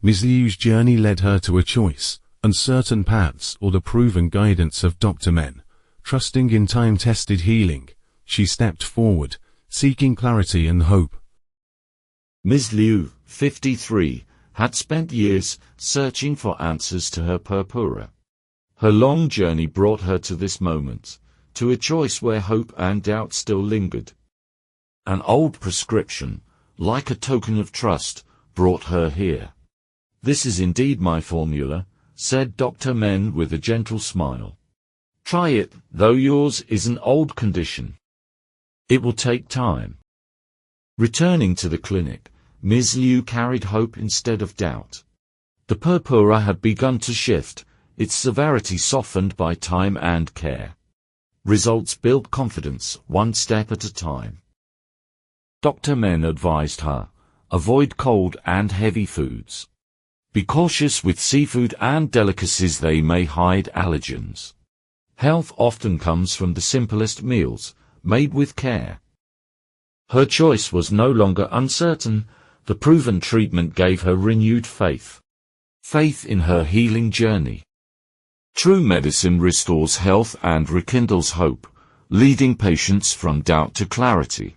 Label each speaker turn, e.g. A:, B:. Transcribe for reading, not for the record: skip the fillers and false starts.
A: Ms. Liu's journey led her to a choice, uncertain paths or the proven guidance of Dr. Men. Trusting in time-tested healing, she stepped forward, seeking clarity and hope.
B: Ms. Liu, 53, had spent years searching for answers to her purpura. Her long journey brought her to this moment, to a choice where hope and doubt still lingered. An old prescription, like a token of trust, brought her here. "This is indeed my formula," said Dr. Men with a gentle smile. "Try it, though yours is an old condition. It will take time." Returning to the clinic, Ms. Liu carried hope instead of doubt. The purpura had begun to shift, its severity softened by time and care. Results built confidence, one step at a time. Dr. Men advised her, avoid cold and heavy foods. Be cautious with seafood and delicacies, they may hide allergens. Health often comes from the simplest meals, made with care. Her choice was no longer uncertain, the proven treatment gave her renewed faith. Faith in her healing journey. True medicine restores health and rekindles hope, leading patients from doubt to clarity.